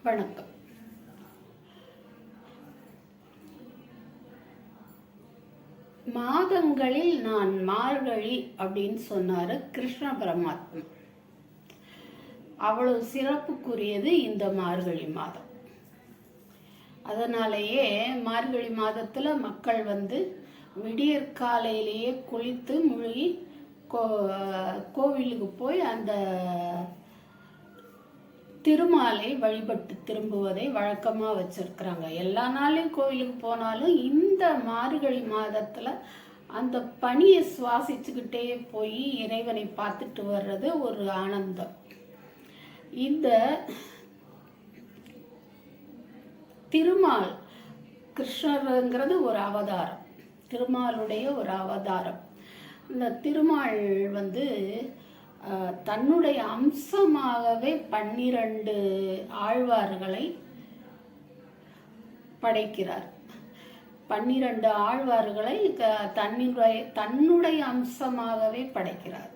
வணக்கம். மாதங்களில் நான் மார்கழி அப்படின்னு சொன்னாரு கிருஷ்ண பரமாத்மா. அவ்வளவு சிறப்புக்குரியது இந்த மார்கழி மாதம். அதனாலேயே மார்கழி மாதத்துல மக்கள் விடியற்காலையிலேயே குளித்து முழுகி கோவிலுக்கு போய் அந்த திருமாலை வழிபட்டு திரும்புவதை வழக்கமாக வச்சிருக்கிறாங்க. எல்லா நாளையும் கோவிலுக்கு போனாலும் இந்த மார்கழி மாதத்தில் அந்த பனியை சுவாசிச்சுக்கிட்டே போய் இறைவனை பார்த்துட்டு வர்றது ஒரு ஆனந்தம். இந்த திருமால் கிருஷ்ணருங்கிறது ஒரு அவதாரம், திருமாலுடைய ஒரு அவதாரம். இந்த திருமால் தன்னுடைய அம்சமாகவே 12 ஆழ்வார்களை படைக்கிறார். 12 ஆழ்வார்களை தன்னுடைய அம்சமாகவே படைக்கிறார்.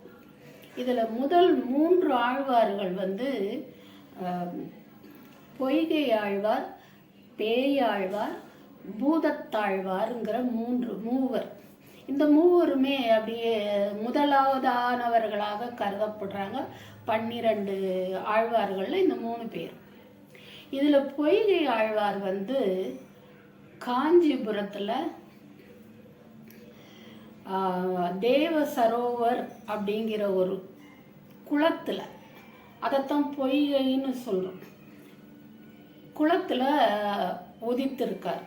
இதுல முதல் 3 ஆழ்வார்கள் பொய்கை ஆழ்வார், பேயாழ்வார், பூதத்தாழ்வார்ங்கிற மூவர். இந்த மூவருமே அப்படியே முதலாவதானவர்களாக கருதப்படுறாங்க. 12 ஆழ்வார்கள்ல இந்த 3 பேர். இதுல பொய்கை ஆழ்வார் காஞ்சிபுரத்துல தேவ சரோவர் அப்படிங்கிற ஒரு குளத்துல, அதைத்தான் பொய்கைன்னு சொல்றோம், குளத்துல உதித்திருக்கார்.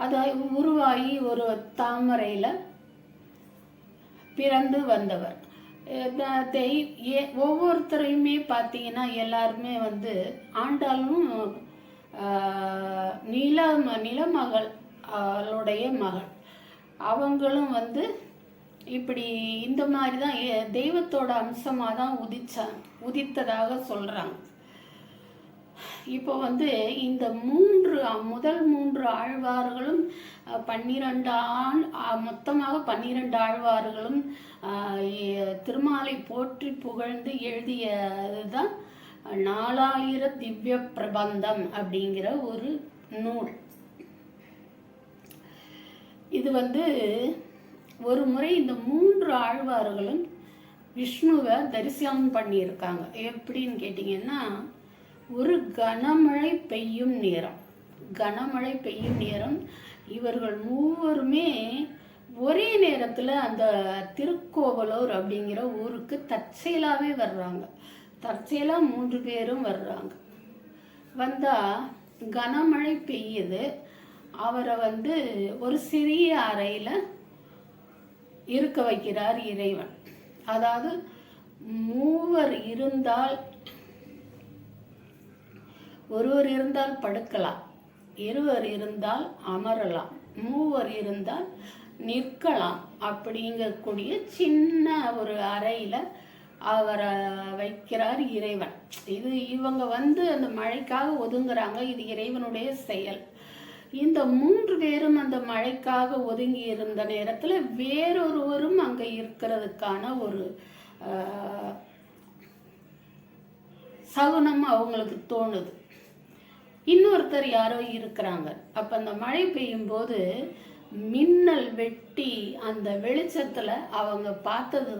அது உருவாகி ஒரு தாமரையில பிறந்து வந்தவர். ஒவ்வொருத்தரையுமே பார்த்தீங்கன்னா எல்லாருமே ஆண்டாலும் நிலமகள் அவளுடைய மகள், அவங்களும் இப்படி இந்த மாதிரி தான் தெய்வத்தோட அம்சமாக தான் உதித்ததாக சொல்றாங்க. இப்போ இந்த முதல் 3 ஆழ்வார்களும் 12 மொத்தமாக 12 ஆழ்வார்களும் திருமாலை போற்றி புகழ்ந்து எழுதியதுதான் 4000 திவ்ய பிரபந்தம் அப்படிங்கிற ஒரு நூல். இது ஒரு முறை இந்த 3 ஆழ்வார்களும் விஷ்ணுவை தரிசனம் பண்ணியிருக்காங்க. எப்படின்னு கேட்டிங்கன்னா, ஒரு கனமழை பெய்யும் நேரம் இவர்கள் மூவருமே ஒரே நேரத்தில் அந்த திருக்கோவலூர் அப்படிங்கிற ஊருக்கு தற்செயலாகவே வர்றாங்க. தற்செயலாக 3 பேரும் வர்றாங்க. கனமழை பெய்யுது. அவரை ஒரு சிறிய அறையில் இருக்க வைக்கிறார் இறைவன். அதாவது மூவர் இருந்தால், ஒருவர் இருந்தால் படுக்கலாம், இருவர் இருந்தால் அமரலாம், மூவர் இருந்தால் நிற்கலாம் அப்படிங்கக்கூடிய சின்ன ஒரு அறையில அவரை வைக்கிறார் இறைவன். இது இவங்க அந்த மழைக்காக ஒதுங்குறாங்க. இது இறைவனுடைய செயல். இந்த 3 பேரும் அந்த மழைக்காக ஒதுங்கி இருந்த நேரத்துல வேறொருவரும் அங்க இருக்கிறதுக்கான ஒரு சகுனம் அவங்களுக்கு தோணுது. இன்னொருத்தர் யாரோ இருக்கிறாங்க. அப்ப அந்த மழை பெய்யும் போது மின்னல் வெட்டி அந்த வெளிச்சத்துல அவங்க பார்த்தது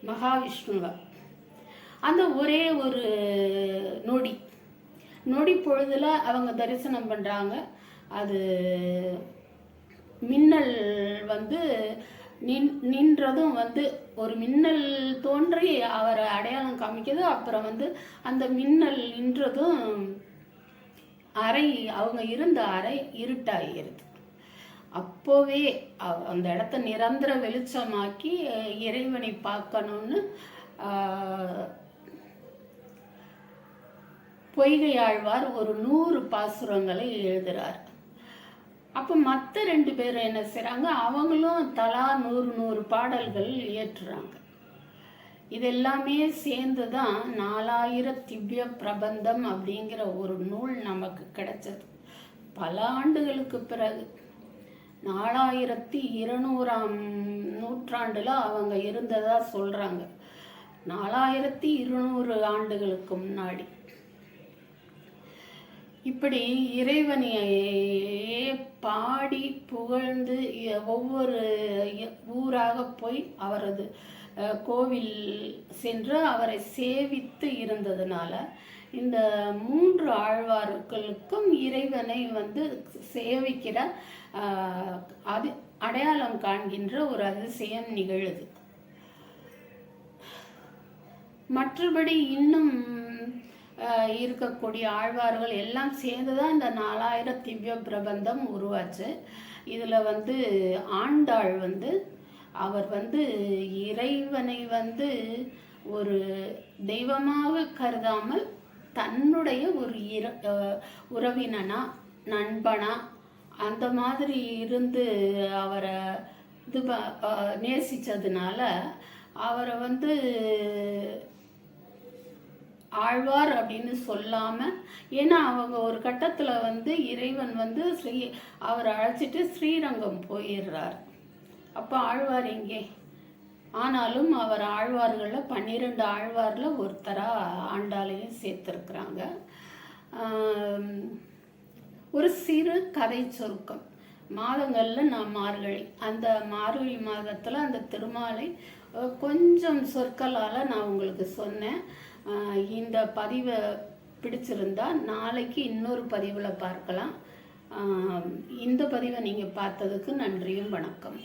மகாவிஷ்ணுவ. அந்த ஒரே ஒரு நொடி பொழுதுல அவங்க தரிசனம் பண்றாங்க. அது மின்னல் நின்றதும் ஒரு மின்னல் தோன்றி அவரை அடையாளம் காமிக்குது. அப்புறம் அந்த மின்னல் நின்றதும் அவங்க இருந்த அறை இருட்டாயிருது. அப்போவே அந்த இடத்த நிரந்தர வெளிச்சமாக்கி இறைவனை பார்க்கணும்னு பொய்கை ஆழ்வார் ஒரு 100 பாசுரங்களை எழுதுறார். அப்ப மற்ற 2 பேரும் என்ன செய்றாங்க, அவங்களும் தலா 100 பாடல்கள் இயற்றுறாங்க. இதெல்லாமே சேர்ந்துதான் 4000 திவ்ய பிரபந்தம் அப்படிங்கிற ஒரு நூல் நமக்கு கிடைச்சது. பல ஆண்டுகளுக்கு பிறகு 4200ஆம் நூற்றாண்டுல அவங்க இருந்ததா சொல்றாங்க. 4200 ஆண்டுகளுக்கு முன்னாடி. இப்படி இறைவனையே பாடி புகழ்ந்து ஒவ்வொரு ஊராக போய் அவரது கோவில் சென்று அவரை சேவித்து இருந்ததுனால இந்த 3 ஆழ்வார்களுக்கும் இறைவனை சேவிக்கிற அது அடையாளம் காண்கின்ற ஒரு அதிசயம் நிகழுது. மற்றபடி இன்னும் இருக்கக்கூடிய ஆழ்வார்கள் எல்லாம் சேர்ந்து தான் இந்த 4000 திவ்ய பிரபந்தம் உருவாச்சு. இதில் ஆண்டாள் அவர் இறைவனை ஒரு தெய்வமாக கருதாமல் தன்னுடைய ஒரு உறவினனா நண்பனா அந்த மாதிரி இருந்து அவரை நேசித்ததுனால அவரை ஆழ்வார் அப்படின்னு சொல்லாமல், ஏன்னா அவங்க ஒரு கட்டத்தில் இறைவன் அவர் அழைச்சிட்டு ஸ்ரீரங்கம் போயிடுறார். அப்போ ஆழ்வார் எங்கே? ஆனாலும் அவர் ஆழ்வார்களில் 12 ஆழ்வாரில் ஒருத்தராக ஆண்டாளையும் சேர்த்துருக்குறாங்க. ஒரு சிறு கதை சுருக்கம். மாதங்களில் நான் மார்கழி, அந்த மார்கழி மாதத்தில் அந்த திருமாலை கொஞ்சம் சொற்களால் நான் உங்களுக்கு சொன்னேன். இந்த பதிவை பிடிச்சிருந்தா நாளைக்கு இன்னொரு பதிவில் பார்க்கலாம். இந்த பதிவை நீங்கள் பார்த்ததுக்கு நன்றியும் வணக்கம்.